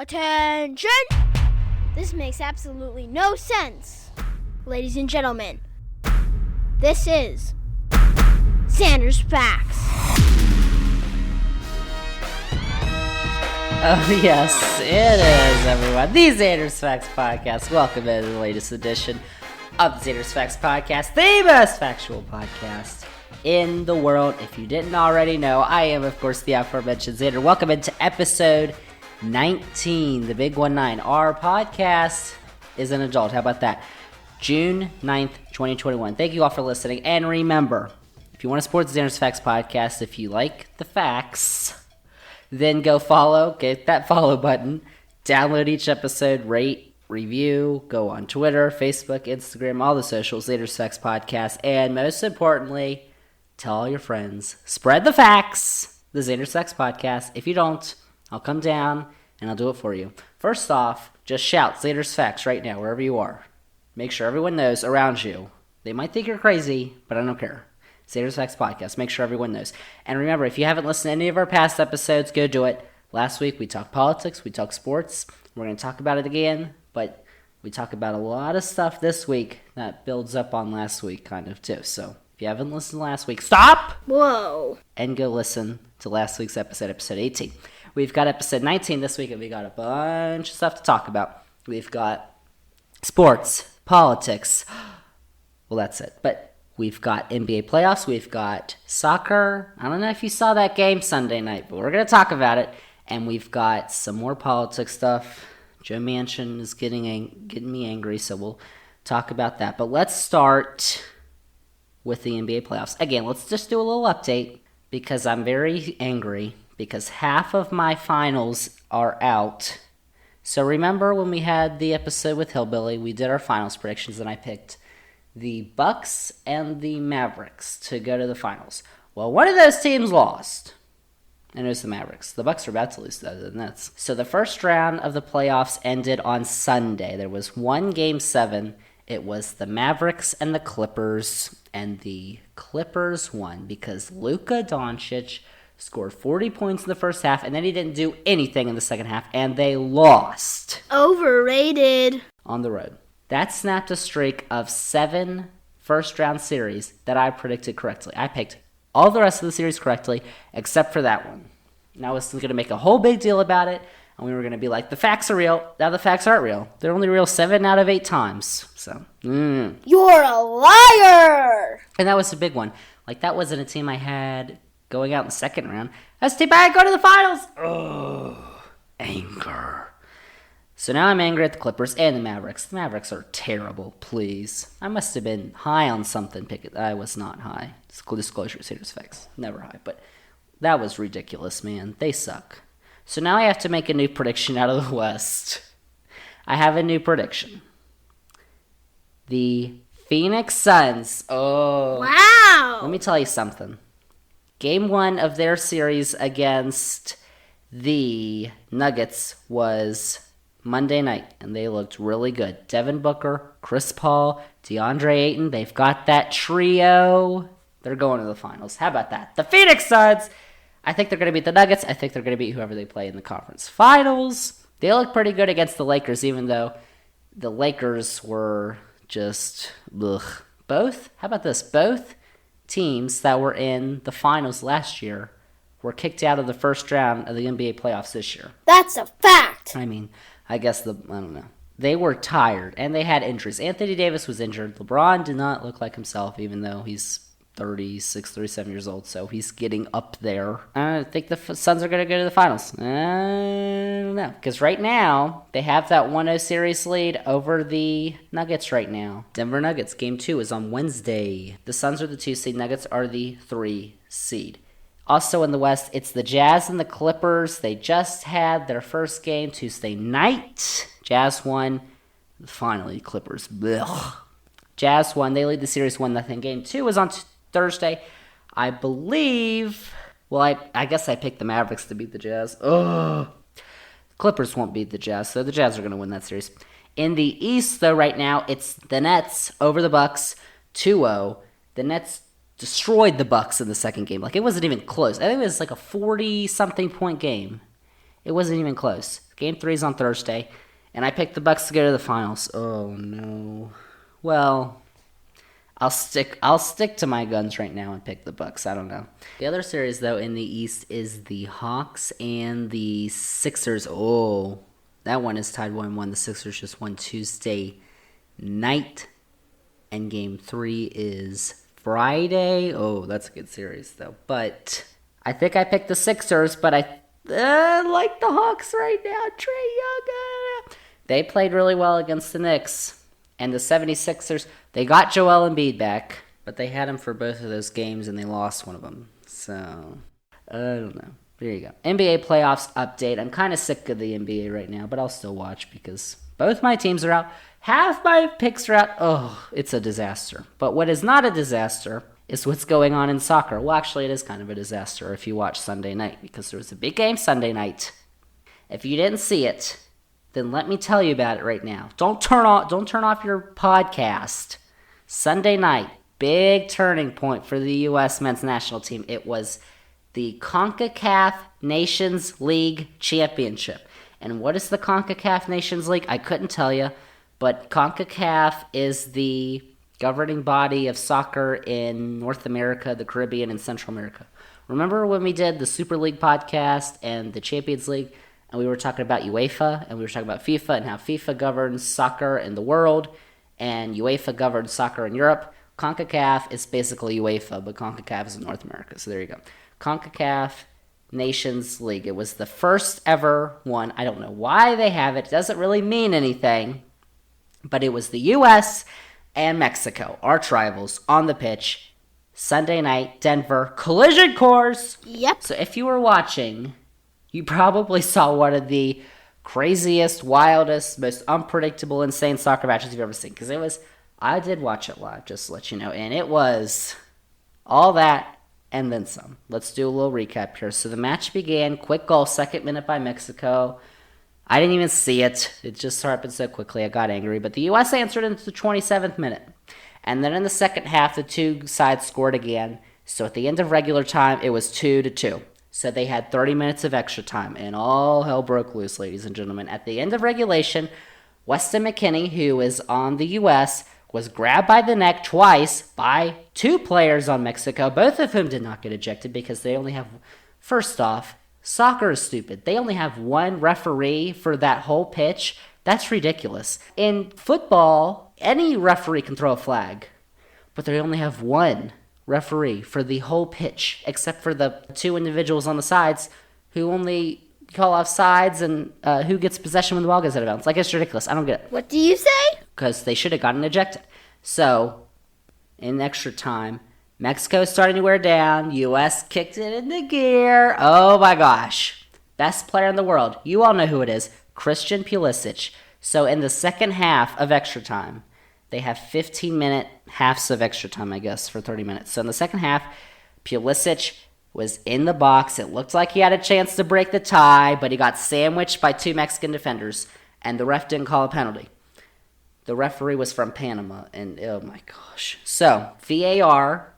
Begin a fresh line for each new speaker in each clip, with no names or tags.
Attention! This makes absolutely no sense. Ladies and gentlemen, this is Zander's Facts.
Oh, yes, it is, everyone. The Zander's Facts Podcast. Welcome to the latest edition of the Zander's Facts Podcast, the most factual podcast in the world. If you didn't already know, I am, of course, the aforementioned Zander. Welcome into episode 19, the big 19. Our podcast is an adult. How about that? June 9th, 2021. Thank you all for listening. And remember, if you want to support the Zander's Facts Podcast, if you like the facts, then go follow, get that follow button, download each episode, rate, review, go on Twitter, Facebook, Instagram, all the socials, Zander's Facts Podcast, and most importantly, tell all your friends, spread the facts, the Zander's Facts Podcast. If you don't, I'll come down and I'll do it for you. First off, just shout Zander's Facts right now, wherever you are. Make sure everyone knows around you. They might think you're crazy, but I don't care. Zander's Facts Podcast. Make sure everyone knows. And remember, if you haven't listened to any of our past episodes, go do it. Last week, we talked politics. We talked sports. We're going to talk about it again. But we talk about a lot of stuff this week that builds up on last week, kind of, too. So if you haven't listened to last week, stop!
Whoa.
And go listen to last week's episode 18. We've got episode 19 this week, and we got a bunch of stuff to talk about. We've got sports, politics. Well, that's it. But we've got NBA playoffs. We've got soccer. I don't know if you saw that game Sunday night, but we're going to talk about it. And we've got some more politics stuff. Joe Manchin is getting me angry, so we'll talk about that. But let's start with the NBA playoffs. Again, let's just do a little update because I'm very angry because half of my finals are out. So remember when we had the episode with Hillbilly, we did our finals predictions, and I picked the Bucks and the Mavericks to go to the finals. Well, one of those teams lost, and it was the Mavericks. The Bucks are about to lose to the Nets. So the first round of the playoffs ended on Sunday. There was one Game 7. It was the Mavericks and the Clippers, and the Clippers won because Luka Doncic scored 40 points in the first half, and then he didn't do anything in the second half, and they lost.
Overrated.
On the road. That snapped a streak of 7 first-round series that I predicted correctly. I picked all the rest of the series correctly, except for that one. And I was going to make a whole big deal about it, and we were going to be like, the facts are real. Now the facts aren't real. They're only real 7 out of 8 times. So,
You're a liar!
And that was a big one. Like, that wasn't a team I had going out in the second round. That's a team I had go to the finals. Oh, anger. So now I'm angry at the Clippers and the Mavericks. The Mavericks are terrible, please. I must have been high on something. I was not high. Disclosure, Zander's Facts. Never high, but that was ridiculous, man. They suck. So now I have to make a new prediction out of the West. I have a new prediction. The Phoenix Suns. Oh.
Wow.
Let me tell you something. Game 1 of their series against the Nuggets was Monday night, and they looked really good. Devin Booker, Chris Paul, DeAndre Ayton, they've got that trio. They're going to the finals. How about that? The Phoenix Suns, I think they're going to beat the Nuggets. I think they're going to beat whoever they play in the conference finals. They look pretty good against the Lakers, even though the Lakers were just, ugh. How about this? Both teams that were in the finals last year were kicked out of the first round of the NBA playoffs this year.
That's a fact.
I mean, I don't know. They were tired, and they had injuries. Anthony Davis was injured. LeBron did not look like himself, even though he's 36, 37 years old, so he's getting up there. I think the Suns are going to go to the finals. I don't know, because right now, they have that 1-0 series lead over the Nuggets right now. Denver Nuggets, Game 2 is on Wednesday. The Suns are the 2 seed, Nuggets are the 3 seed. Also in the West, it's the Jazz and the Clippers. They just had their first game Tuesday night. Jazz won. Finally, Clippers. Blech. Jazz won. They lead the series 1-0. Game 2 is on Thursday. I believe... Well, I guess I picked the Mavericks to beat the Jazz. Ugh. Clippers won't beat the Jazz, so the Jazz are going to win that series. In the East, though, right now, it's the Nets over the Bucks, 2-0. The Nets destroyed the Bucks in the second game. Like, it wasn't even close. I think it was like a 40-something point game. It wasn't even close. Game 3 is on Thursday, and I picked the Bucks to go to the finals. Oh no. Well, I'll stick to my guns right now and pick the Bucks. I don't know. The other series though in the East is the Hawks and the Sixers. Oh, that one is tied 1-1. The Sixers just won Tuesday night, and Game 3 is Friday. Oh, that's a good series though. But I think I picked the Sixers, but I like the Hawks right now. Trae Young. They played really well against the Knicks. And the 76ers, they got Joel Embiid back, but they had him for both of those games, and they lost one of them. So, I don't know. There you go. NBA playoffs update. I'm kind of sick of the NBA right now, but I'll still watch because both my teams are out. Half my picks are out. Oh, it's a disaster. But what is not a disaster is what's going on in soccer. Well, actually, it is kind of a disaster if you watch Sunday night, because there was a big game Sunday night. If you didn't see it, then let me tell you about it right now. Don't turn off your podcast. Sunday night, big turning point for the U.S. men's national team. It was the CONCACAF Nations League Championship. And what is the CONCACAF Nations League? I couldn't tell you, but CONCACAF is the governing body of soccer in North America, the Caribbean, and Central America. Remember when we did the Super League podcast and the Champions League? And we were talking about UEFA, and we were talking about FIFA, and how FIFA governs soccer in the world, and UEFA governs soccer in Europe. CONCACAF is basically UEFA, but CONCACAF is in North America. So there you go. CONCACAF Nations League. It was the first ever one. I don't know why they have it. It doesn't really mean anything. But it was the U.S. and Mexico, arch rivals, on the pitch. Sunday night, Denver, collision course.
Yep.
So if you were watching, you probably saw one of the craziest, wildest, most unpredictable, insane soccer matches you've ever seen. Because I did watch it live, just to let you know. And it was all that and then some. Let's do a little recap here. So the match began, quick goal, second minute by Mexico. I didn't even see it. It just happened so quickly, I got angry. But the U.S. answered into the 27th minute. And then in the second half, the two sides scored again. So at the end of regular time, it was 2-2. So they had 30 minutes of extra time, and all hell broke loose, ladies and gentlemen. At the end of regulation, Weston McKennie, who is on the U.S., was grabbed by the neck twice by two players on Mexico, both of whom did not get ejected because they only have, first off, soccer is stupid. They only have one referee for that whole pitch. That's ridiculous. In football, any referee can throw a flag, but they only have one referee for the whole pitch, except for the two individuals on the sides who only call off sides and who gets possession when the ball goes out of bounds. Like, it's ridiculous. I don't get it.
What do you say?
Because they should have gotten ejected. So, in extra time, Mexico starting to wear down. U.S. kicked it into gear. Oh my gosh. Best player in the world. You all know who it is. Christian Pulisic. So, in the second half of extra time, they have 15-minute halves of extra time, I guess, for 30 minutes. So in the second half, Pulisic was in the box. It looked like he had a chance to break the tie, but he got sandwiched by two Mexican defenders, and the ref didn't call a penalty. The referee was from Panama, and oh my gosh. So VAR,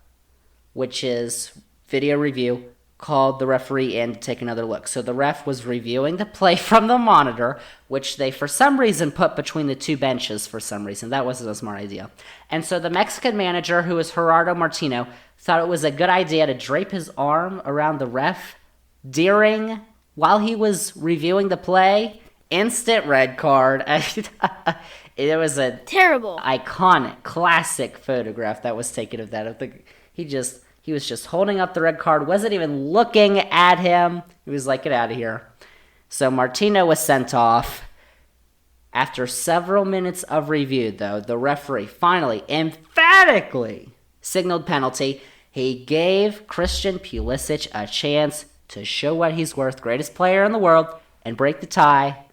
which is video review, called the referee in to take another look. So the ref was reviewing the play from the monitor, which they for some reason put between the two benches for some reason. That wasn't a smart idea. And so the Mexican manager, who is Gerardo Martino, thought it was a good idea to drape his arm around the ref while he was reviewing the play. Instant red card. It was a
terrible,
iconic, classic photograph that was taken of that. He was just holding up the red card, wasn't even looking at him. He was like, get out of here. So Martino was sent off. After several minutes of review, though, the referee finally, emphatically signaled penalty. He gave Christian Pulisic a chance to show what he's worth, greatest player in the world, and break the tie.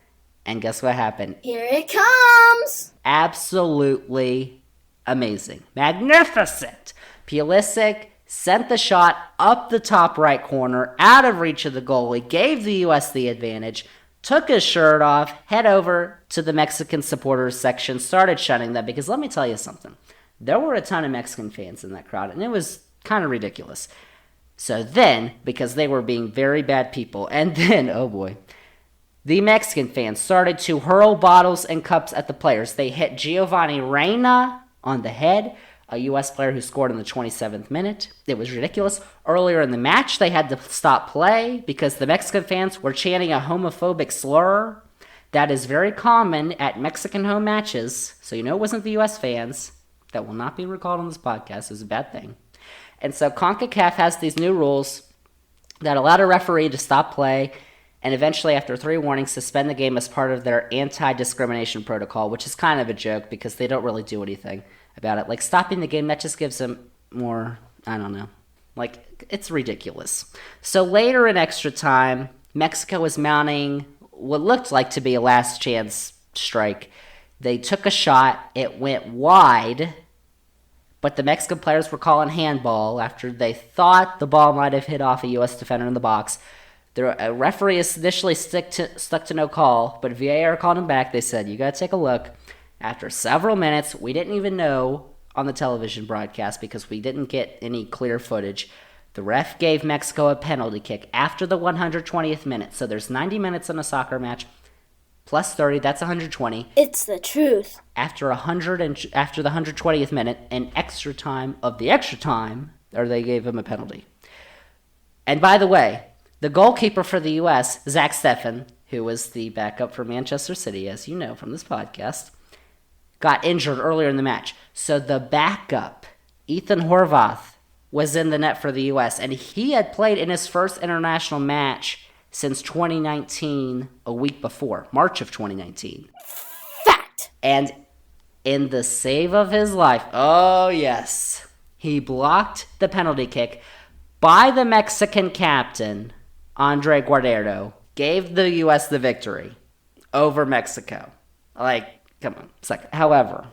And guess what happened?
Here it comes!
Absolutely amazing. Magnificent. Pulisic sent the shot up the top right corner, out of reach of the goalie, gave the U.S. the advantage, took his shirt off, head over to the Mexican supporters section, started shunning them, because let me tell you something. There were a ton of Mexican fans in that crowd, and it was kind of ridiculous. So then, because they were being very bad people, and then, oh boy, the Mexican fans started to hurl bottles and cups at the players. They hit Giovanni Reyna on the head, a U.S. player who scored in the 27th minute. It was ridiculous. Earlier in the match, they had to stop play because the Mexican fans were chanting a homophobic slur. That is very common at Mexican home matches, so you know it wasn't the U.S. fans. That will not be recalled on this podcast. It was a bad thing. And so CONCACAF has these new rules that allowed a referee to stop play and eventually, after 3 warnings, suspend the game as part of their anti-discrimination protocol, which is kind of a joke because they don't really do anything about it. Like, stopping the game, that just gives them more, I don't know. Like, it's ridiculous. So later in extra time, Mexico was mounting what looked like to be a last chance strike. They took a shot. It went wide, but the Mexican players were calling handball after they thought the ball might have hit off a U.S. defender in the box. The referee initially stuck to no call, but VAR called him back. They said, you got to take a look. After several minutes, we didn't even know on the television broadcast because we didn't get any clear footage. The ref gave Mexico a penalty kick after the 120th minute. So there's 90 minutes in a soccer match, plus 30, that's 120.
It's the truth.
After the 120th minute, an extra time of the extra time, or they gave him a penalty. And by the way, the goalkeeper for the U.S., Zach Steffen, who was the backup for Manchester City, as you know from this podcast, got injured earlier in the match. So the backup, Ethan Horvath, was in the net for the U.S., and he had played in his first international match since 2019, a week before, March of 2019.
Fact!
And in the save of his life, oh yes, he blocked the penalty kick by the Mexican captain, Andre Guardado, gave the U.S. the victory over Mexico. Like, come on, second. However,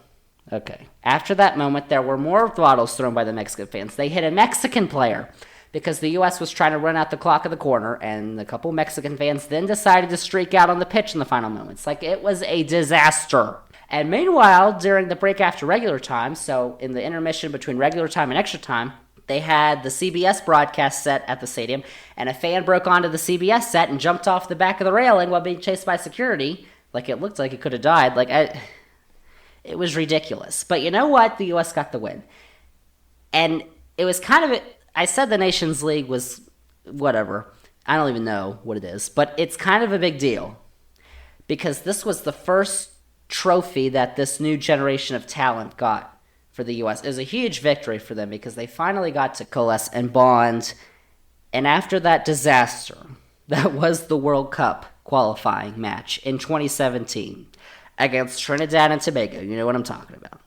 okay, after that moment, there were more bottles thrown by the Mexican fans. They hit a Mexican player because the U.S. was trying to run out the clock of the corner, and a couple Mexican fans then decided to streak out on the pitch in the final moments. Like, it was a disaster. And meanwhile, during the break after regular time, so in the intermission between regular time and extra time, they had the CBS broadcast set at the stadium, and a fan broke onto the CBS set and jumped off the back of the railing while being chased by security. Like, it looked like he could have died. It was ridiculous. But you know what? The U.S. got the win. And it was kind of, I said the Nations League was whatever. I don't even know what it is. But it's kind of a big deal. Because this was the first trophy that this new generation of talent got for the U.S. It was a huge victory for them because they finally got to coalesce and bond. And after that disaster, that was the World Cup qualifying match in 2017 against Trinidad and Tobago. You know what I'm talking about.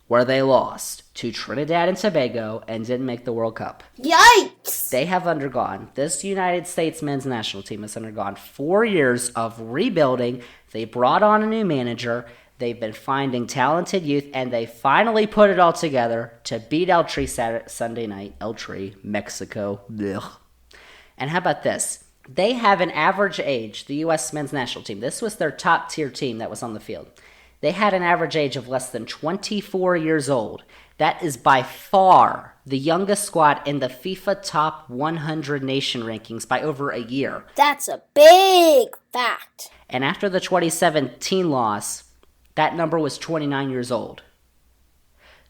Where they lost to Trinidad and Tobago and didn't make the World Cup.
Yikes!
They have undergone, this United States men's national team has undergone 4 years of rebuilding. They brought on a new manager. They've been finding talented youth, and they finally put it all together to beat El Tri Sunday night. El Tri, Mexico. Ugh. And how about this? They have an average age, the U.S. men's national team. This was their top-tier team that was on the field. They had an average age of less than 24 years old. That is by far the youngest squad in the FIFA Top 100 nation rankings by over a year.
That's a big fact.
And after the 2017 loss, that number was 29 years old.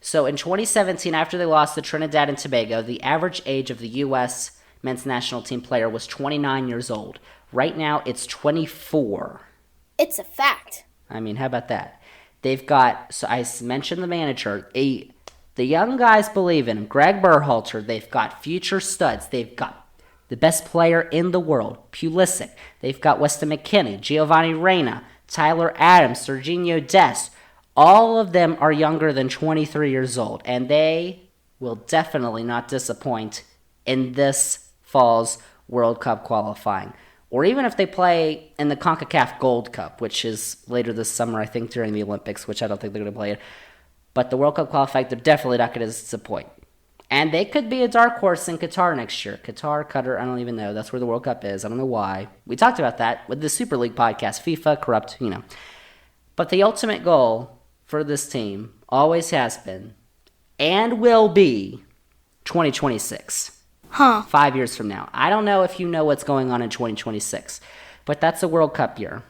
So in 2017, after they lost to Trinidad and Tobago, the average age of the U.S. men's national team player was 29 years old. Right now, it's 24.
It's a fact.
I mean, how about that? They've got, so I mentioned the manager, the young guys believe in him, Greg Berhalter. They've got future studs. They've got the best player in the world, Pulisic. They've got Weston McKennie, Giovanni Reyna, Tyler Adams, Serginho Dest. All of them are younger than 23 years old, and they will definitely not disappoint in this fall's World Cup qualifying. Or even if they play in the CONCACAF Gold Cup, which is later this summer, I think, during the Olympics, which I don't think they're going to play it. But the World Cup qualifying, they're definitely not going to disappoint. And they could be a dark horse in Qatar next year. Qatar, I don't even know. That's where the World Cup is. I don't know why. We talked about that with the Super League podcast. FIFA, corrupt, you know. But the ultimate goal for this team always has been and will be 2026. 5 years from now. I don't know if you know what's going on in 2026. But that's a World Cup year.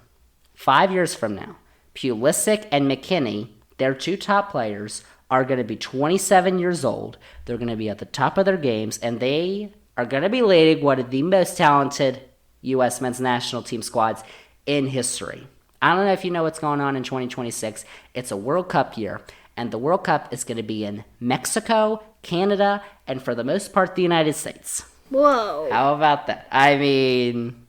5 years from now, Pulisic and McKinney, their two top players, are going to be 27 years old. They're going to be at the top of their games, and they are going to be leading one of the most talented U.S. men's national team squads in history. I don't know if you know what's going on in 2026. It's a World Cup year, and the World Cup is going to be in Mexico, Canada, and for the most part, the United States.
Whoa.
How about that? I mean,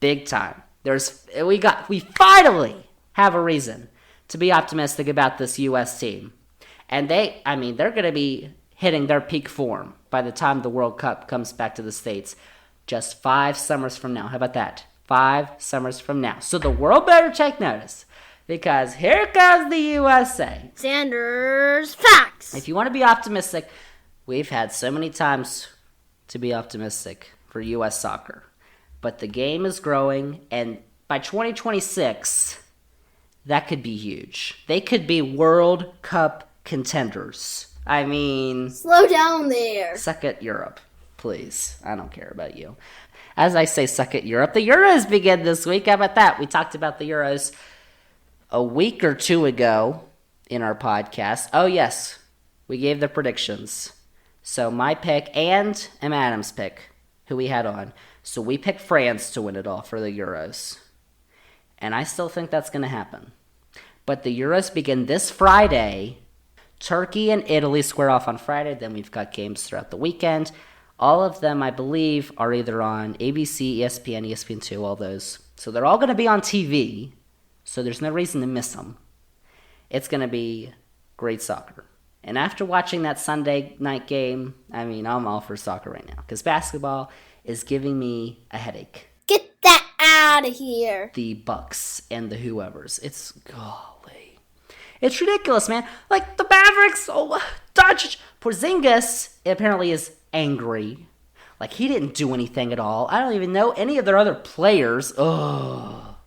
big time. We finally have a reason to be optimistic about this U.S. team. And they're going to be hitting their peak form by the time the World Cup comes back to the States just 5 summers from now. How about that? 5 summers from now. So the world better take notice, because here comes the USA.
Zander's facts.
If you want to be optimistic, we've had so many times to be optimistic for U.S. soccer. But the game is growing, and by 2026, that could be huge. They could be World Cup contenders. I mean...
Slow down there.
Suck it, Europe. Please. I don't care about you. As I say, suck it, Europe. The Euros begin this week. How about that? We talked about the Euros a week or 2 ago in our podcast. Oh, yes. We gave the predictions. So my pick and Emma Adams' pick, who we had on. So we picked France to win it all for the Euros. And I still think that's going to happen. But the Euros begin this Friday. Turkey and Italy square off on Friday. Then we've got games throughout the weekend. All of them, I believe, are either on ABC, ESPN, ESPN2, all those. So they're all going to be on TV. So there's no reason to miss them. It's going to be great soccer. And after watching that Sunday night game, I'm all for soccer right now. Because basketball is giving me a headache.
Get that out of here.
The Bucks and the whoever's. It's golly. It's ridiculous, man. Like the Mavericks, Doncic, Porzingis apparently is angry. Like he didn't do anything at all. I don't even know any of their other players. Oh,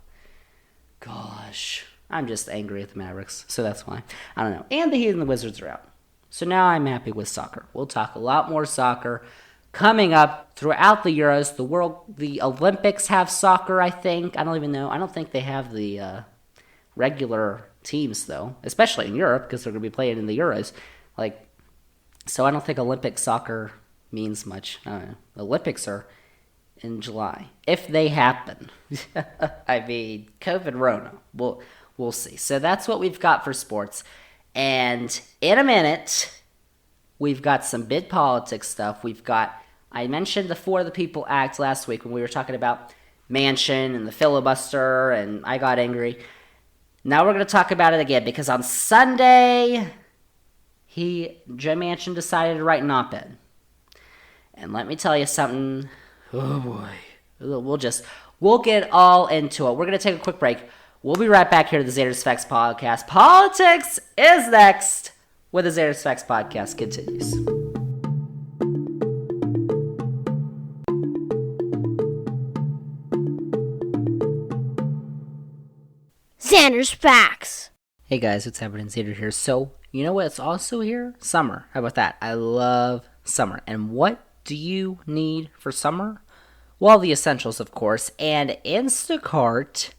gosh. I'm just angry at the Mavericks, so that's why. I don't know. And the Heat and the Wizards are out. So now I'm happy with soccer. We'll talk a lot more soccer coming up throughout the Euros. The Olympics have soccer, I think. I don't even know. I don't think they have the regular teams, though, especially in Europe, because they're going to be playing in the Euros. So I don't think Olympic soccer means much. I don't know. The Olympics are in July, if they happen. COVID Rona. We'll see. So that's what we've got for sports. And in a minute, we've got some big politics stuff. I mentioned the For the People Act last week when we were talking about Manchin and the filibuster, and I got angry. Now we're going to talk about it again, because on Sunday, Joe Manchin decided to write an op-ed. And let me tell you something. Oh boy. We'll get all into it. We're going to take a quick break. We'll be right back here to the Zander's Facts Podcast. Politics is next, where the Zander's Facts Podcast continues.
Zander's facts.
Hey guys, what's happening? Zander here. So, you know what's also here? Summer. How about that? I love summer. And what do you need for summer? Well, the essentials, of course. And Instacart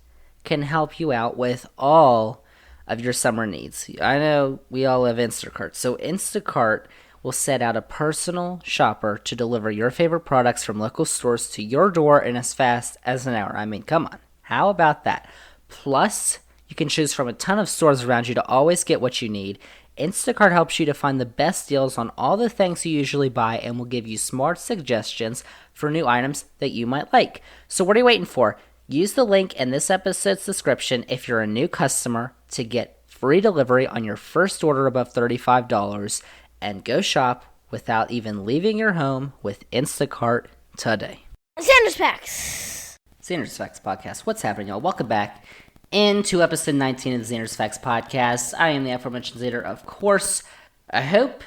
can help you out with all of your summer needs. I know we all have Instacart. So Instacart will set out a personal shopper to deliver your favorite products from local stores to your door in as fast as an hour. Come on. How about that? Plus, you can choose from a ton of stores around you to always get what you need. Instacart helps you to find the best deals on all the things you usually buy and will give you smart suggestions for new items that you might like. So what are you waiting for? Use the link in this episode's description if you're a new customer to get free delivery on your first order above $35 and go shop without even leaving your home with Instacart today.
Zander's facts.
Zander's Facts Podcast. What's happening, y'all? Welcome back into episode 19 of the Zander's Facts Podcast. I am the aforementioned Zander, of course. I hope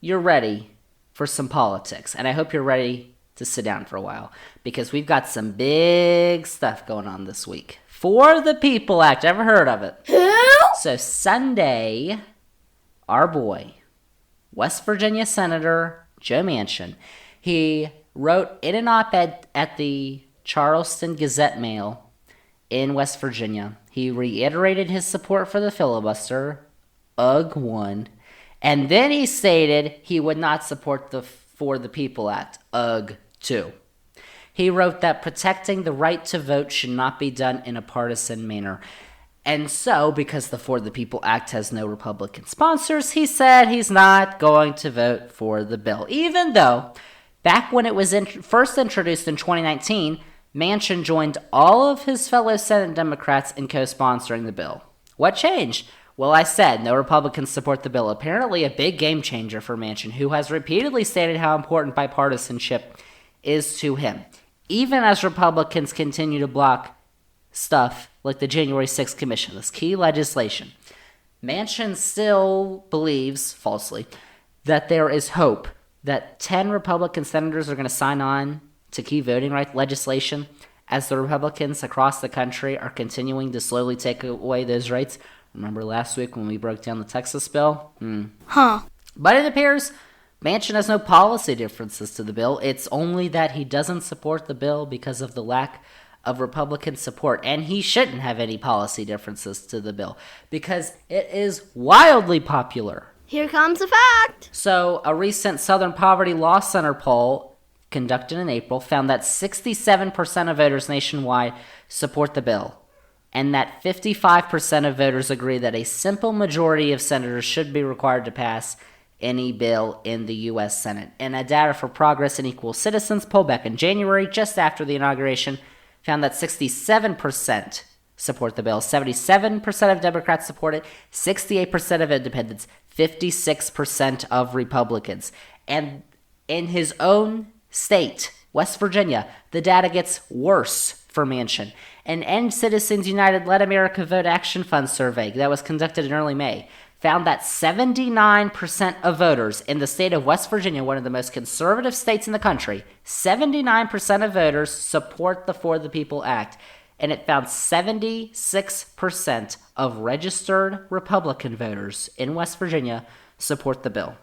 you're ready for some politics, and I hope you're ready to sit down for a while, because we've got some big stuff going on this week. For the People Act. Ever heard of it?
Who?
So Sunday, our boy, West Virginia Senator Joe Manchin, he wrote in an op-ed at the Charleston Gazette Mail in West Virginia. He reiterated his support for the filibuster, UGG 1, and then he stated he would not support the For the People Act, UGG 2. He wrote that protecting the right to vote should not be done in a partisan manner. And so, because the For the People Act has no Republican sponsors, he said he's not going to vote for the bill. Even though, back when it was first introduced in 2019, Manchin joined all of his fellow Senate Democrats in co-sponsoring the bill. What changed? Well, I said no Republicans support the bill. Apparently a big game changer for Manchin, who has repeatedly stated how important bipartisanship is to him, even as Republicans continue to block stuff like the January 6th Commission, this key legislation. Manchin still believes, falsely, that there is hope that 10 Republican senators are going to sign on to key voting rights legislation as the Republicans across the country are continuing to slowly take away those rights. Remember last week when we broke down the Texas bill? But it appears Manchin has no policy differences to the bill. It's only that he doesn't support the bill because of the lack of Republican support. And he shouldn't have any policy differences to the bill because it is wildly popular.
Here comes a fact.
So, a recent Southern Poverty Law Center poll conducted in April found that 67% of voters nationwide support the bill, and that 55% of voters agree that a simple majority of senators should be required to pass any bill in the U.S. Senate. And a Data for Progress and Equal Citizens poll back in January, just after the inauguration, found that 67% support the bill, 77% of Democrats support it, 68% of independents, 56% of Republicans. And in his own state, West Virginia, the data gets worse for Manchin. An End Citizens United Let America Vote Action Fund survey that was conducted in early May found that 79% of voters in the state of West Virginia, one of the most conservative states in the country, 79% of voters support the For the People Act. And it found 76% of registered Republican voters in West Virginia support the bill.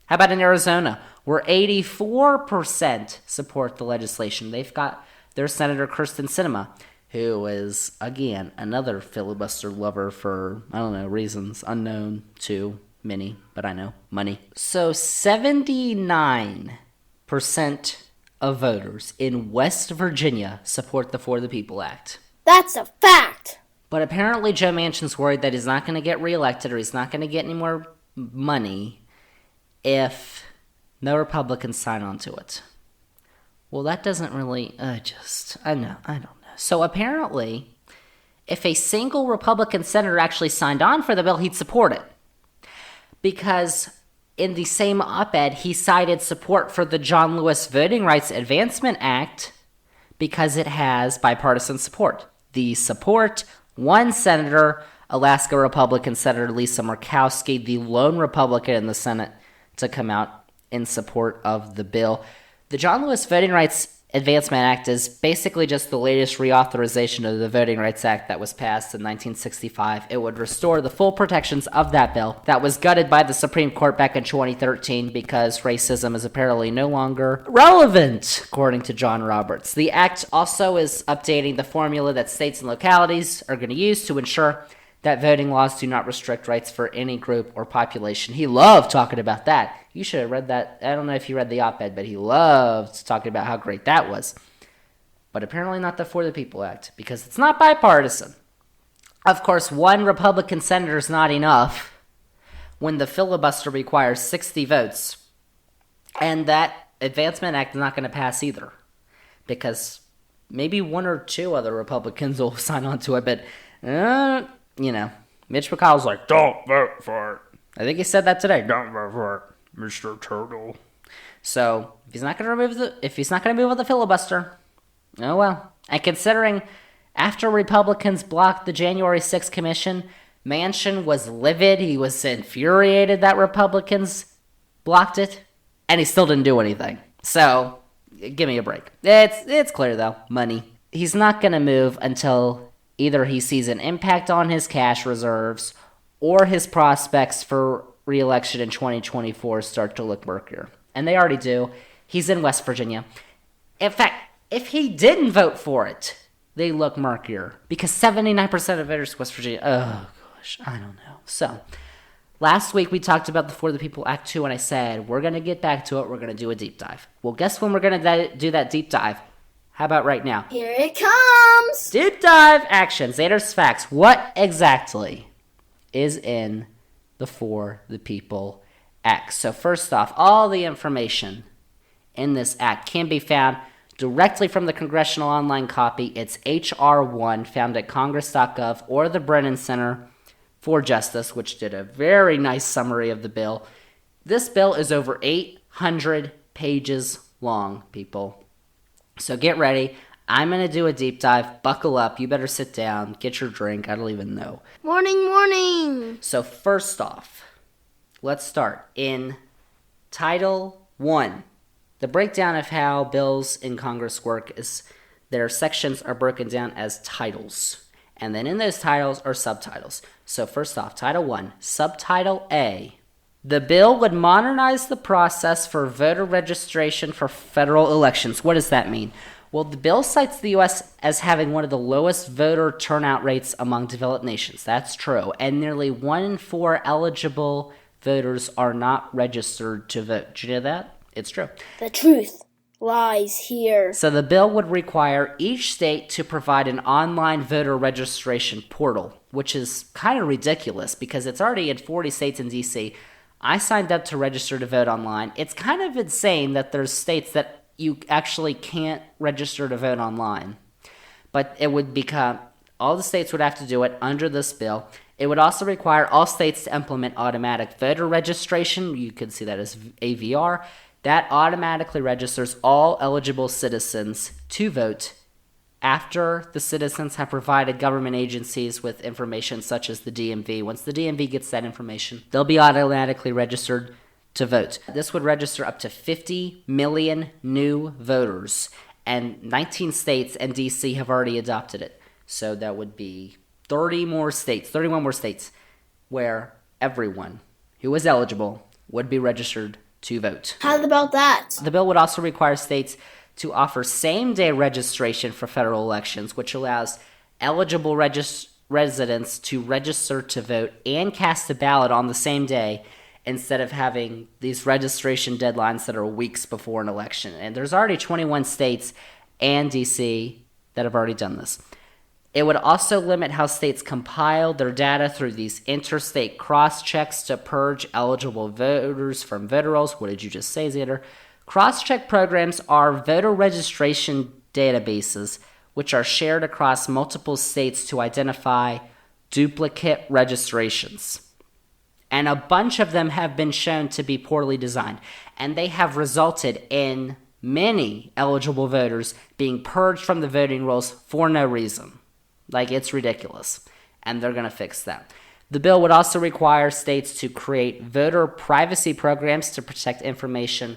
How about in Arizona, where 84% support the legislation? They've got their Senator Kyrsten Sinema, who is, again, another filibuster lover for, I don't know, reasons unknown to many, but I know, money. So 79% of voters in West Virginia support the For the People Act.
That's a fact.
But apparently Joe Manchin's worried that he's not going to get reelected or he's not going to get any more money if no Republicans sign on to it. Well, that doesn't really, I don't know. So apparently, if a single Republican senator actually signed on for the bill, he'd support it. Because in the same op-ed, he cited support for the John Lewis Voting Rights Advancement Act because it has bipartisan support. The support, one senator, Alaska Republican Senator Lisa Murkowski, the lone Republican in the Senate to come out in support of the bill. The John Lewis Voting Rights Advancement Act is basically just the latest reauthorization of the Voting Rights Act that was passed in 1965. It would restore the full protections of that bill that was gutted by the Supreme Court back in 2013 because racism is apparently no longer relevant, according to John Roberts. The act also is updating the formula that states and localities are going to use to ensure that voting laws do not restrict rights for any group or population. He loved talking about that. You should have read that. I don't know if you read the op-ed, but he loved talking about how great that was. But apparently not the For the People Act, because it's not bipartisan. Of course, one Republican senator is not enough when the filibuster requires 60 votes. And that Advancement Act is not going to pass either, because maybe one or two other Republicans will sign on to it, but Mitch McConnell's like, don't vote for it. I think he said that today. Don't vote for it, Mr. Turtle. So if he's not going to remove the filibuster, oh well. And considering after Republicans blocked the January 6th Commission, Manchin was livid. He was infuriated that Republicans blocked it, and he still didn't do anything. So give me a break. It's clear though, money. He's not going to move until either he sees an impact on his cash reserves or his prospects for re-election in 2024 start to look murkier. And they already do. He's in West Virginia. In fact, If he didn't vote for it, they look murkier. Because 79% of voters in West Virginia, oh gosh, I don't know. So, last week we talked about the For the People Act 2, and I said, we're going to get back to it, we're going to do a deep dive. Well, guess when we're going to do that deep dive? How about right now?
Here it comes!
Deep dive action. Zander's Facts. What exactly is in the For the People Act? So first off, all the information in this act can be found directly from the Congressional Online Copy. It's H.R. 1, found at congress.gov, or the Brennan Center for Justice, which did a very nice summary of the bill. This bill is over 800 pages long, people. So get ready. I'm going to do a deep dive. Buckle up. You better sit down. Get your drink. I don't even know.
Morning, morning!
So first off, let's start. In Title 1, the breakdown of how bills in Congress work is their sections are broken down as titles. And then in those titles are subtitles. So first off, Title 1, Subtitle A. The bill would modernize the process for voter registration for federal elections. What does that mean? Well, the bill cites the U.S. as having one of the lowest voter turnout rates among developed nations. That's true. And nearly 1 in 4 eligible voters are not registered to vote. Did you know that? It's true.
The truth lies here.
So the bill would require each state to provide an online voter registration portal, which is kind of ridiculous because it's already in 40 states and D.C. I signed up to register to vote online. It's kind of insane that there's states that you actually can't register to vote online. But it would become, all the states would have to do it under this bill. It would also require all states to implement automatic voter registration. You could see that as AVR. That automatically registers all eligible citizens to vote after the citizens have provided government agencies with information such as the DMV. Once the DMV gets that information, they'll be automatically registered to vote. This would register up to 50 million new voters, and 19 states and DC have already adopted it. So that would be 31 more states where everyone who is eligible would be registered to vote.
How about that?
The bill would also require states to offer same-day registration for federal elections, which allows eligible residents to register to vote and cast a ballot on the same day instead of having these registration deadlines that are weeks before an election. And there's already 21 states and D.C. that have already done this. It would also limit how states compile their data through these interstate cross-checks to purge eligible voters from voter rolls. What did you just say, Zander? Cross-check programs are voter registration databases which are shared across multiple states to identify duplicate registrations. And a bunch of them have been shown to be poorly designed. And they have resulted in many eligible voters being purged from the voting rolls for no reason. Like, it's ridiculous. And they're going to fix that. The bill would also require states to create voter privacy programs to protect information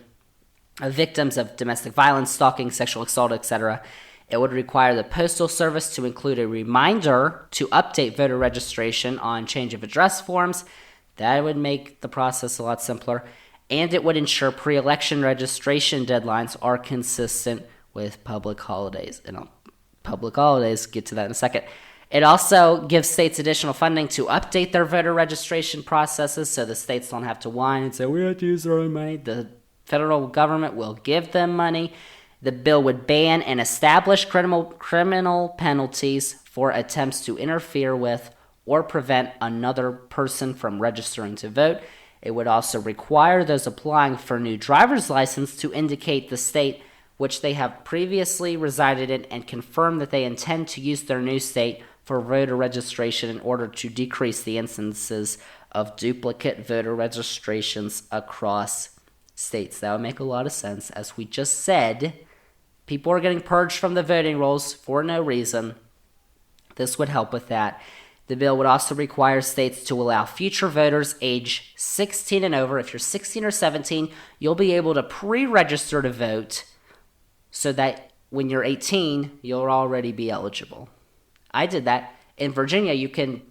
of victims of domestic violence, stalking, sexual assault, etc. It would require the Postal Service to include a reminder to update voter registration on change of address forms. That would make the process a lot simpler. And it would ensure pre-election registration deadlines are consistent with public holidays. And public holidays, get to that in a second. It also gives states additional funding to update their voter registration processes so the states don't have to whine and say, we have to use our own money. The federal government will give them money. The bill would ban and establish criminal penalties for attempts to interfere with or prevent another person from registering to vote. It would also require those applying for a new driver's license to indicate the state which they have previously resided in and confirm that they intend to use their new state for voter registration in order to decrease the instances of duplicate voter registrations across states. That would make a lot of sense. As we just said, people are getting purged from the voting rolls for no reason. This would help with that. The bill would also require states to allow future voters age 16 and over. If you're 16 or 17, you'll be able to pre-register to vote so that when you're 18, you'll already be eligible. I did that. In Virginia, you can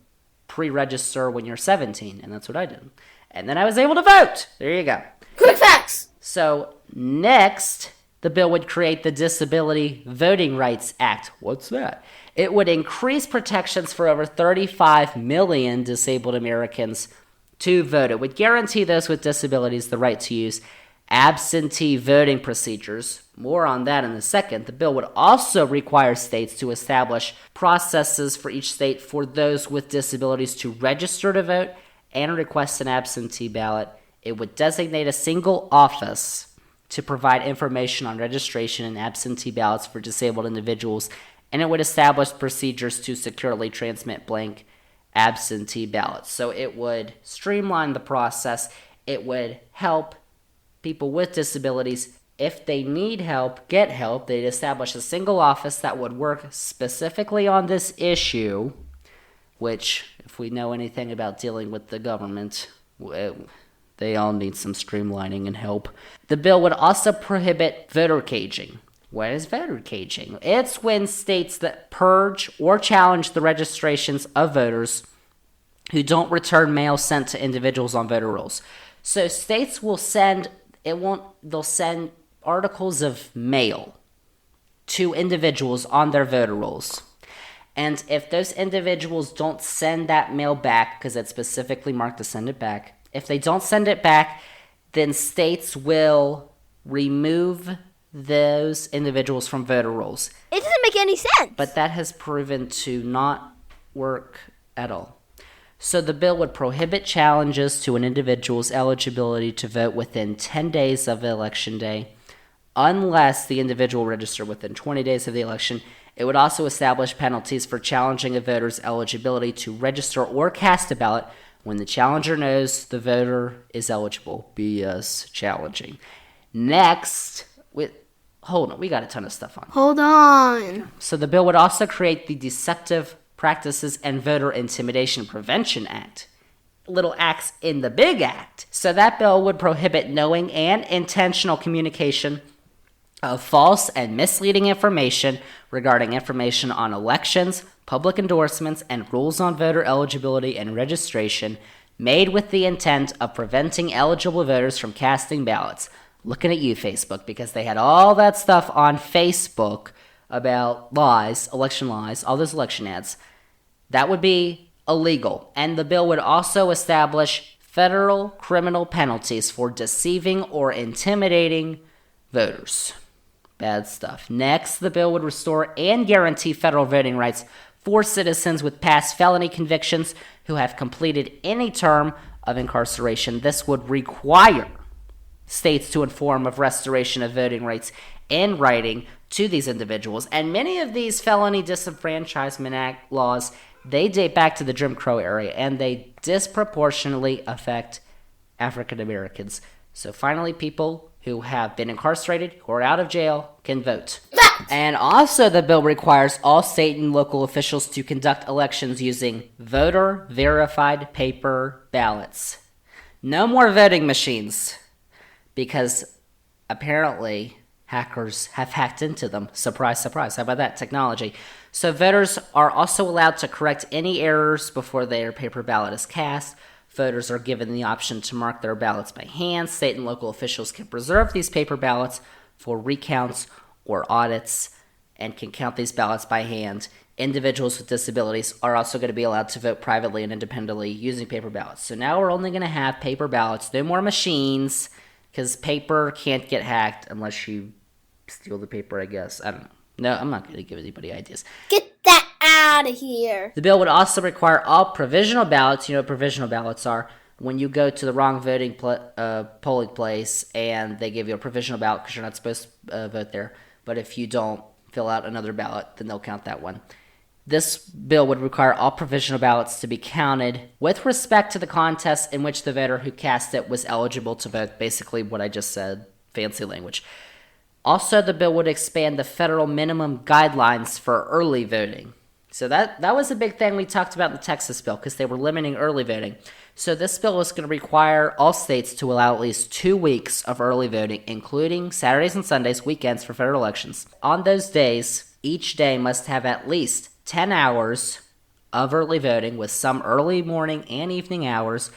pre-register when you're 17, and that's what I did. And then I was able to vote. There you go.
Quick facts!
So next, the bill would create the Disability Voting Rights Act. What's that? It would increase protections for over 35 million disabled Americans to vote. It would guarantee those with disabilities the right to use absentee voting procedures. More on that in a second. The bill would also require states to establish processes for each state for those with disabilities to register to vote and request an absentee ballot. It would designate a single office to provide information on registration and absentee ballots for disabled individuals, and it would establish procedures to securely transmit blank absentee ballots. So it would streamline the process. It would help people with disabilities. If they need help, get help. They'd establish a single office that would work specifically on this issue, which, if we know anything about dealing with the government, they all need some streamlining and help. The bill would also prohibit voter caging. What is voter caging? It's when states that purge or challenge the registrations of voters who don't return mail sent to individuals on voter rolls. So states will they'll send articles of mail to individuals on their voter rolls. And if those individuals don't send that mail back, because it's specifically marked to send it back, if they don't send it back, then states will remove those individuals from voter rolls.
It doesn't make any sense.
But that has proven to not work at all. So the bill would prohibit challenges to an individual's eligibility to vote within 10 days of the election day, unless the individual registered within 20 days of the election. It would also establish penalties for challenging a voter's eligibility to register or cast a ballot when the challenger knows the voter is eligible. BS challenging. Next, hold on, we got a ton of stuff on.
Hold on.
So the bill would also create the Deceptive Practices and Voter Intimidation Prevention Act. Little acts in the big act. So that bill would prohibit knowing and intentional communication of false and misleading information regarding information on elections, public endorsements, and rules on voter eligibility and registration made with the intent of preventing eligible voters from casting ballots. Looking at you, Facebook, because they had all that stuff on Facebook about lies, election lies, all those election ads. That would be illegal. And the bill would also establish federal criminal penalties for deceiving or intimidating voters. Bad stuff. Next, the bill would restore and guarantee federal voting rights for citizens with past felony convictions who have completed any term of incarceration. This would require states to inform of restoration of voting rights in writing to these individuals. And many of these felony disenfranchisement act laws, they date back to the Jim Crow era, and they disproportionately affect African Americans. So finally, people who have been incarcerated, who are out of jail, can vote. And also the bill requires all state and local officials to conduct elections using voter-verified paper ballots. No more voting machines, because apparently hackers have hacked into them. Surprise, surprise. How about that technology? So voters are also allowed to correct any errors before their paper ballot is cast. Voters are given the option to mark their ballots by hand. State and local officials can preserve these paper ballots for recounts or audits and can count these ballots by hand. Individuals with disabilities are also going to be allowed to vote privately and independently using paper ballots. So now we're only going to have paper ballots, no more machines, because paper can't get hacked unless you steal the paper, I guess. I don't know. No, I'm not going to give anybody ideas.
Get that out of here.
The bill would also require all provisional ballots. You know what provisional ballots are? When you go to the wrong voting polling place and they give you a provisional ballot because you're not supposed to vote there. But if you don't fill out another ballot, then they'll count that one. This bill would require all provisional ballots to be counted with respect to the contest in which the voter who cast it was eligible to vote. Basically what I just said, fancy language. Also, the bill would expand the federal minimum guidelines for early voting. So that was a big thing we talked about in the Texas bill because they were limiting early voting. So this bill is going to require all states to allow at least 2 weeks of early voting, including Saturdays and Sundays, weekends for federal elections. On those days, each day must have at least 10 hours of early voting with some early morning and evening hours.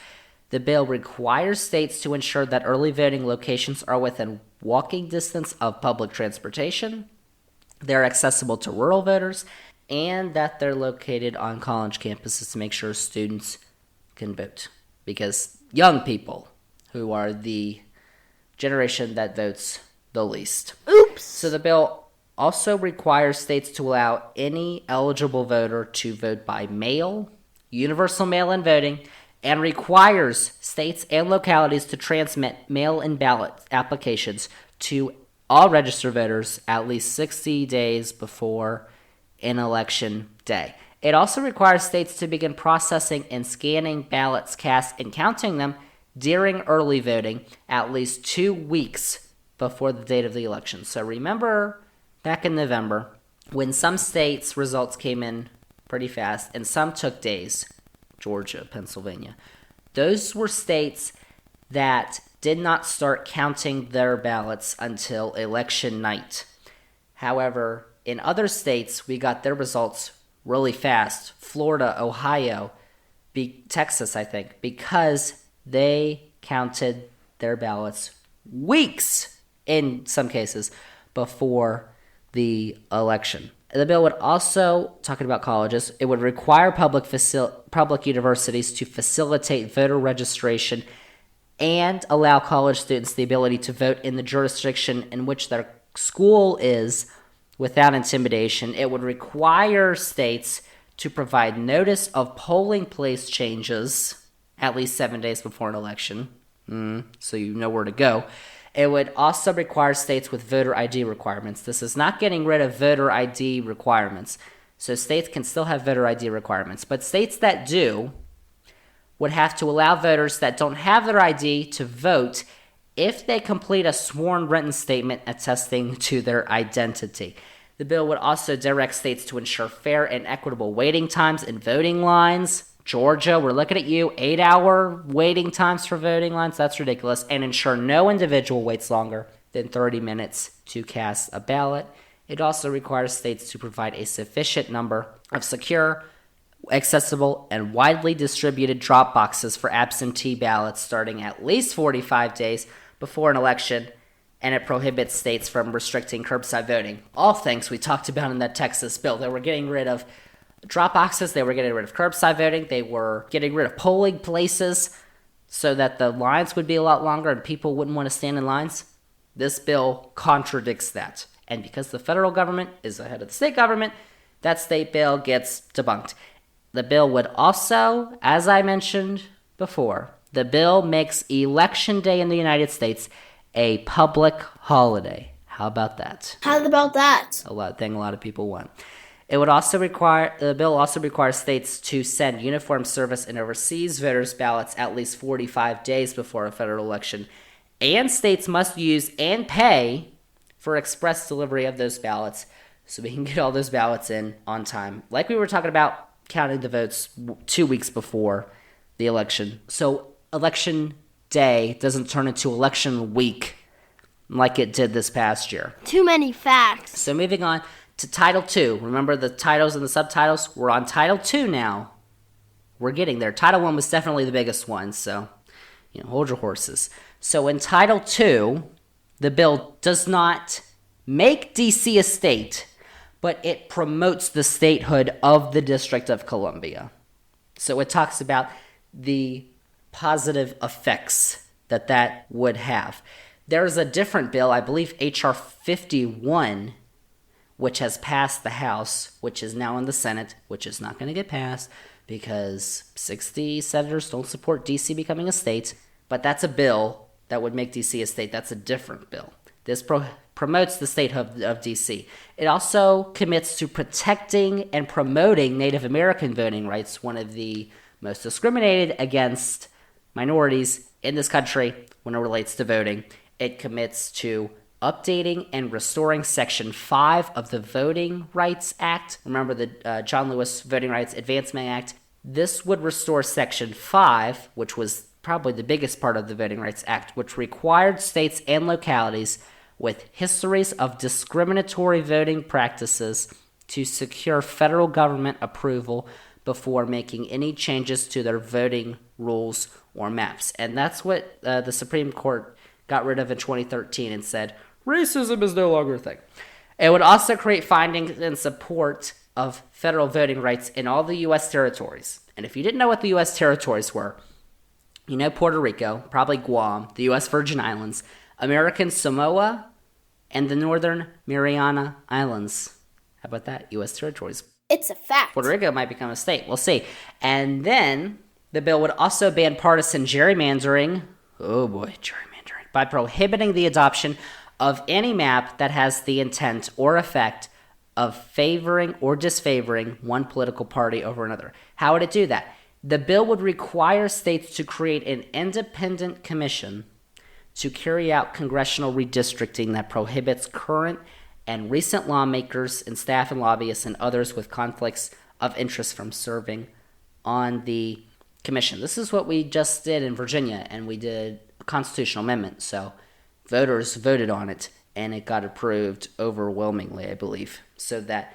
The bill requires states to ensure that early voting locations are within walking distance of public transportation, they're accessible to rural voters, and that they're located on college campuses to make sure students can vote. Because young people, who are the generation that votes the least.
Oops.
So the bill also requires states to allow any eligible voter to vote by mail, universal mail-in voting, and requires states and localities to transmit mail-in ballot applications to all registered voters at least 60 days before an election day. It also requires states to begin processing and scanning ballots cast and counting them during early voting at least 2 weeks before the date of the election. So remember back in November when some states' results came in pretty fast and some took days, Georgia, Pennsylvania. Those were states that did not start counting their ballots until election night. However, in other states, we got their results really fast. Florida, Ohio, Texas, I think, because they counted their ballots weeks, in some cases, before the election. The bill would also, talking about colleges, it would require public universities to facilitate voter registration and allow college students the ability to vote in the jurisdiction in which their school is without intimidation. It would require states to provide notice of polling place changes at least 7 days before an election, so you know where to go. It would also require states with voter ID requirements. This is not getting rid of voter ID requirements. So states can still have voter ID requirements. But states that do would have to allow voters that don't have their ID to vote if they complete a sworn written statement attesting to their identity. The bill would also direct states to ensure fair and equitable waiting times in voting lines. Georgia, we're looking at you, 8-hour waiting times for voting lines. That's ridiculous. And ensure no individual waits longer than 30 minutes to cast a ballot. It also requires states to provide a sufficient number of secure, accessible, and widely distributed drop boxes for absentee ballots starting at least 45 days before an election. And it prohibits states from restricting curbside voting. All things we talked about in that Texas bill. They were getting rid of drop boxes, they were getting rid of curbside voting, they were getting rid of polling places so that the lines would be a lot longer and people wouldn't want to stand in lines. This bill contradicts that. And because the federal government is ahead of the state government, that state bill gets debunked. The bill would also, as I mentioned before, the bill makes Election Day in the United States a public holiday. How about that?
How about that?
A lot of people want. The bill also requires states to send uniformed service and overseas voters' ballots at least 45 days before a federal election. And states must use and pay for express delivery of those ballots so we can get all those ballots in on time. Like we were talking about counting the votes 2 weeks before the election. So election day doesn't turn into election week like it did this past year.
Too many facts.
So moving on to Title II. Remember the titles and the subtitles? We're on Title II now. We're getting there. Title I was definitely the biggest one, so hold your horses. So in Title II, the bill does not make D.C. a state, but it promotes the statehood of the District of Columbia. So it talks about the positive effects that would have. There's a different bill, I believe H.R. 51, which has passed the House, which is now in the Senate, which is not going to get passed because 60 senators don't support D.C. becoming a state. But that's a bill that would make D.C. a state. That's a different bill. This promotes the statehood of D.C. It also commits to protecting and promoting Native American voting rights, one of the most discriminated against minorities in this country when it relates to voting. It commits to updating and restoring Section 5 of the Voting Rights Act. Remember the John Lewis Voting Rights Advancement Act? This would restore Section 5, which was probably the biggest part of the Voting Rights Act, which required states and localities with histories of discriminatory voting practices to secure federal government approval before making any changes to their voting rules or maps. And that's what the Supreme Court got rid of in 2013 and said, racism is no longer a thing. It would also create findings in support of federal voting rights in all the U.S. territories. And if you didn't know what the U.S. territories were, you know Puerto Rico, probably Guam, the U.S. Virgin Islands, American Samoa, and the Northern Mariana Islands. How about that? U.S. territories.
It's a fact.
Puerto Rico might become a state. We'll see. And then the bill would also ban partisan gerrymandering. Oh boy, gerrymandering. By prohibiting the adoption of any map that has the intent or effect of favoring or disfavoring one political party over another. How would it do that? The bill would require states to create an independent commission to carry out congressional redistricting that prohibits current and recent lawmakers and staff and lobbyists and others with conflicts of interest from serving on the commission. This is what we just did in Virginia, and we did a constitutional amendment. So voters voted on it, and it got approved overwhelmingly, I believe. So that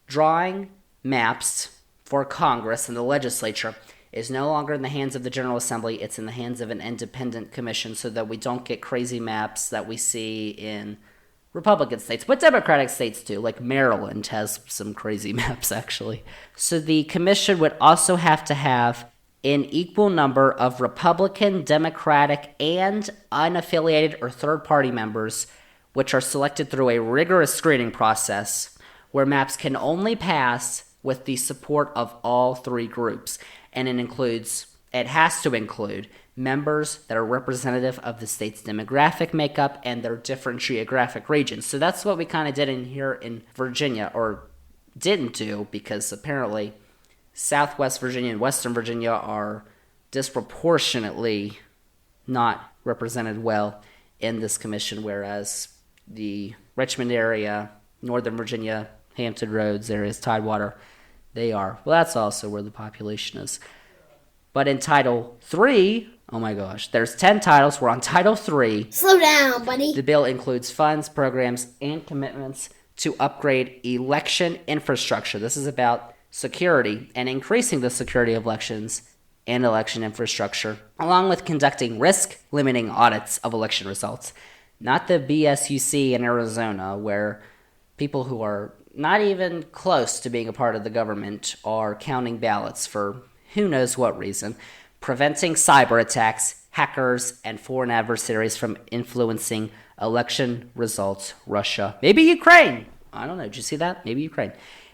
drawing maps for Congress and the legislature is no longer in the hands of the General Assembly. It's in the hands of an independent commission so that we don't get crazy maps that we see in Republican states, but Democratic states too. Like Maryland has some crazy maps, actually. So the commission would also have to have an equal number of Republican, Democratic, and unaffiliated or third-party members, which are selected through a rigorous screening process where maps can only pass with the support of all three groups. And it has to include members that are representative of the state's demographic makeup and their different geographic regions. So that's what we kind of did in here in Virginia, or didn't do, because apparently Southwest Virginia and Western Virginia are disproportionately not represented well in this commission, whereas the Richmond area, Northern Virginia, Hampton Roads areas, Tidewater, they are. Well, that's also where the population is. But in Title III, oh my gosh, there's 10 titles. We're on Title III.
Slow down, buddy.
The bill includes funds, programs, and commitments to upgrade election infrastructure. This is about security and increasing the security of elections and election infrastructure, along with conducting risk-limiting audits of election results. Not the BS you see in Arizona, where people who are not even close to being a part of the government are counting ballots for who knows what reason, preventing cyber attacks, hackers, and foreign adversaries from influencing election results. Russia, maybe Ukraine. I don't know. Did you see that? Maybe Ukraine.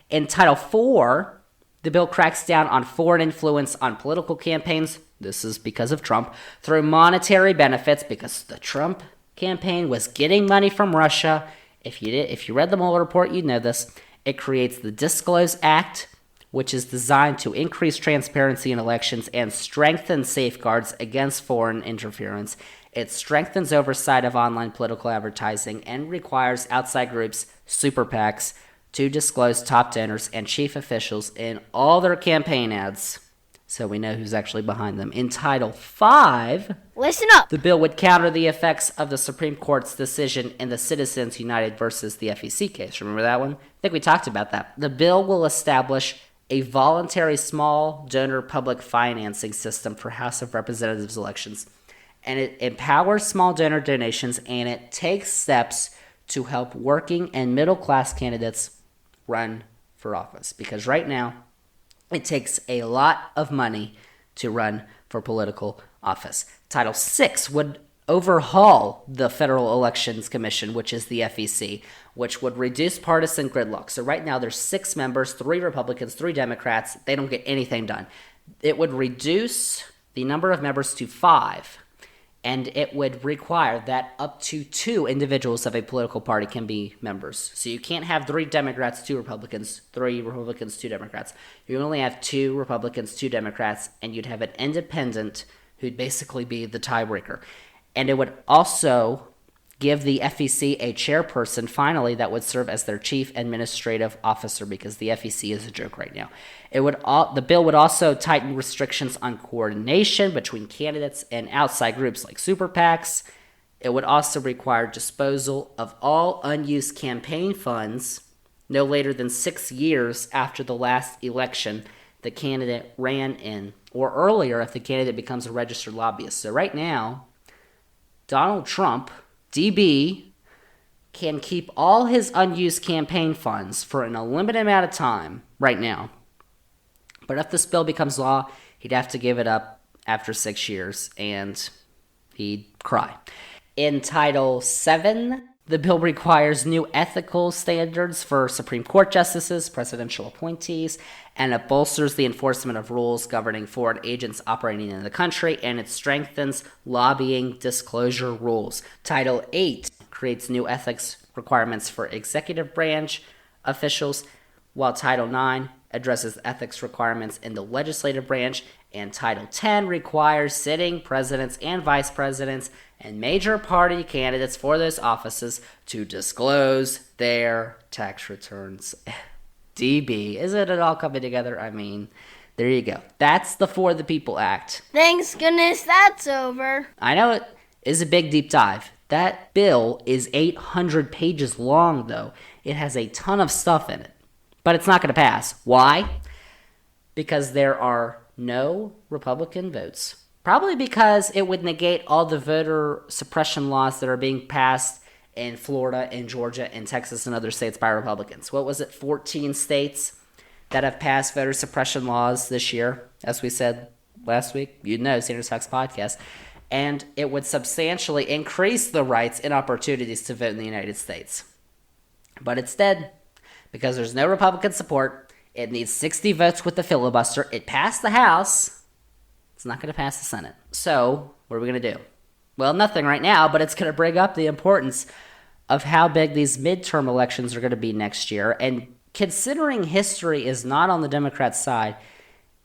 In Title IV, the bill cracks down on foreign influence on political campaigns. This is because of Trump, through monetary benefits, because the Trump campaign was getting money from Russia. If you read the Mueller report, you'd know this. It creates the Disclose Act, which is designed to increase transparency in elections and strengthen safeguards against foreign interference. It strengthens oversight of online political advertising and requires outside groups, super PACs, to disclose top donors and chief officials in all their campaign ads, so we know who's actually behind them. In Title V,
listen up.
The bill would counter the effects of the Supreme Court's decision in the Citizens United versus the FEC case. Remember that one? I think we talked about that. The bill will establish a voluntary small donor public financing system for House of Representatives elections. And it empowers small donor donations, and it takes steps to help working and middle-class candidates run for office. Because right now, it takes a lot of money to run for political office. Title VI would overhaul the Federal Elections Commission, which is the FEC, which would reduce partisan gridlock. So right now there's 6 members, 3 Republicans, 3 Democrats. They don't get anything done. It would reduce the number of members to 5, and it would require that up to 2 individuals of a political party can be members. So you can't have 3 Democrats, 2 Republicans, 3 Republicans, 2 Democrats. You only have 2 Republicans, 2 Democrats, and you'd have an independent who'd basically be the tiebreaker. And it would also give the FEC a chairperson, finally, that would serve as their chief administrative officer, because the FEC is a joke right now. The bill would also tighten restrictions on coordination between candidates and outside groups like super PACs. It would also require disposal of all unused campaign funds no later than 6 years after the last election the candidate ran in, or earlier if the candidate becomes a registered lobbyist. So right now, Donald Trump, DB, can keep all his unused campaign funds for an unlimited amount of time right now. But if this bill becomes law, he'd have to give it up after 6 years, and he'd cry. In Title VII, the bill requires new ethical standards for Supreme Court justices, presidential appointees, and it bolsters the enforcement of rules governing foreign agents operating in the country, and it strengthens lobbying disclosure rules. Title VIII creates new ethics requirements for executive branch officials, while Title IX addresses ethics requirements in the legislative branch, and Title X requires sitting presidents and vice presidents and major party candidates for those offices to disclose their tax returns. DB, isn't it all coming together? I mean, there you go. That's the For the People Act.
Thanks goodness that's over.
I know it is a big deep dive. That bill is 800 pages long, though. It has a ton of stuff in it. But it's not going to pass. Why? Because there are no Republican votes. Probably because it would negate all the voter suppression laws that are being passed in Florida and Georgia and Texas and other states by Republicans. What was it, 14 states that have passed voter suppression laws this year, as we said last week? You know, Zander's Facts Podcast. And it would substantially increase the rights and opportunities to vote in the United States. But instead, because there's no Republican support, it needs 60 votes with the filibuster. It passed the House. It's not going to pass the Senate. So, what are we going to do? Well, nothing right now, but it's going to bring up the importance of how big these midterm elections are going to be next year. And considering history is not on the Democrats' side,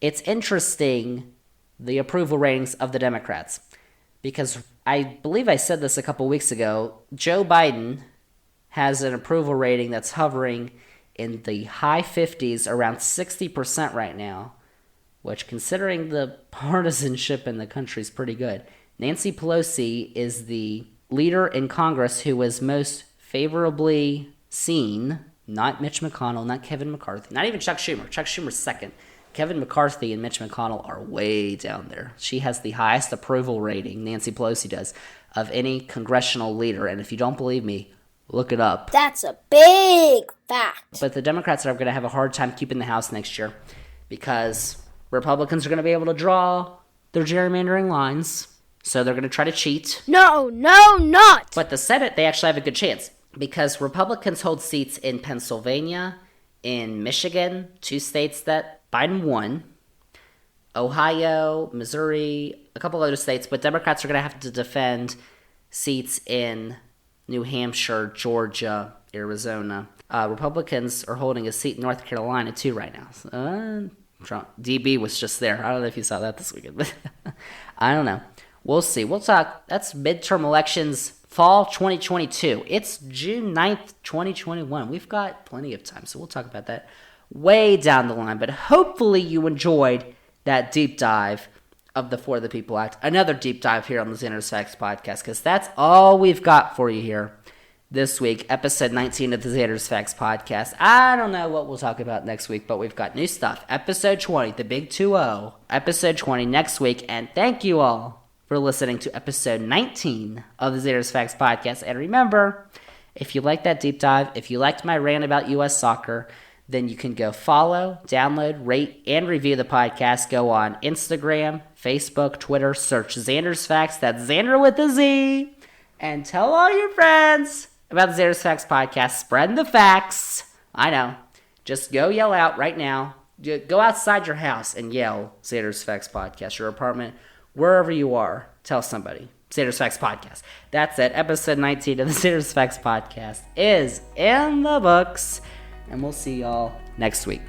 it's interesting the approval ratings of the Democrats. Because I believe I said this a couple weeks ago, Joe Biden has an approval rating that's hovering in the high 50s, around 60% right now, which, considering the partisanship in the country, is pretty good. Nancy Pelosi is the leader in Congress who is most favorably seen, not Mitch McConnell, not Kevin McCarthy, not even Chuck Schumer. Chuck Schumer's second. Kevin McCarthy and Mitch McConnell are way down there. She has the highest approval rating, Nancy Pelosi does, of any congressional leader. And if you don't believe me, look it up.
That's a big fact.
But the Democrats are going to have a hard time keeping the House next year because Republicans are going to be able to draw their gerrymandering lines. So they're going to try to cheat.
No, not.
But the Senate, they actually have a good chance because Republicans hold seats in Pennsylvania, in Michigan, 2 states that Biden won, Ohio, Missouri, a couple other states, but Democrats are going to have to defend seats in New Hampshire, Georgia, Arizona. Republicans are holding a seat in North Carolina, too, right now. Trump. DB was just there. I don't know if you saw that this weekend, but I don't know. We'll see. We'll talk. That's midterm elections, fall 2022. It's June 9th, 2021. We've got plenty of time, so we'll talk about that way down the line. But hopefully you enjoyed that deep dive of the For the People Act. Another deep dive here on the Zander's Facts Podcast, because that's all we've got for you here this week. Episode 19 of the Zander's Facts Podcast. I don't know what we'll talk about next week, but we've got new stuff. Episode 20, the big 2-0. Episode 20 next week. And thank you all for listening to episode 19 of the Zander's Facts Podcast. And remember, if you like that deep dive, if you liked my rant about U.S. soccer, then you can go follow, download, rate, and review the podcast. Go on Instagram, Facebook, Twitter, search Zander's Facts. That's Zander with a Z. And tell all your friends about the Zander's Facts Podcast. Spread the facts. I know. Just go yell out right now. Go outside your house and yell Zander's Facts Podcast, your apartment, wherever you are. Tell somebody. Zander's Facts Podcast. That's it. Episode 19 of the Zander's Facts Podcast is in the books. And we'll see y'all next week.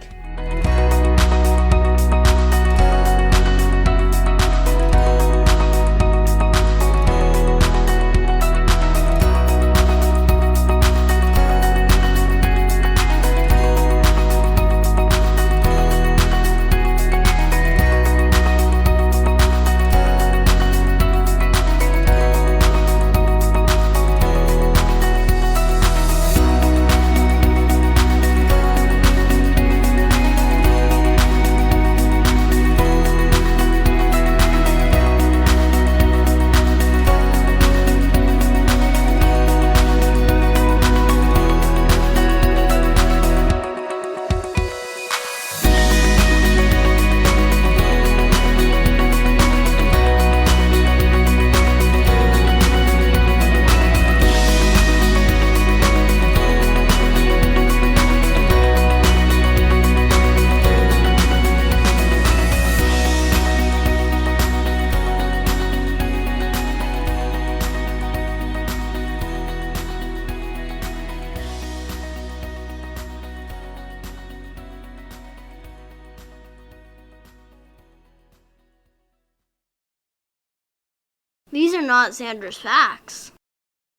These are not Zander's facts.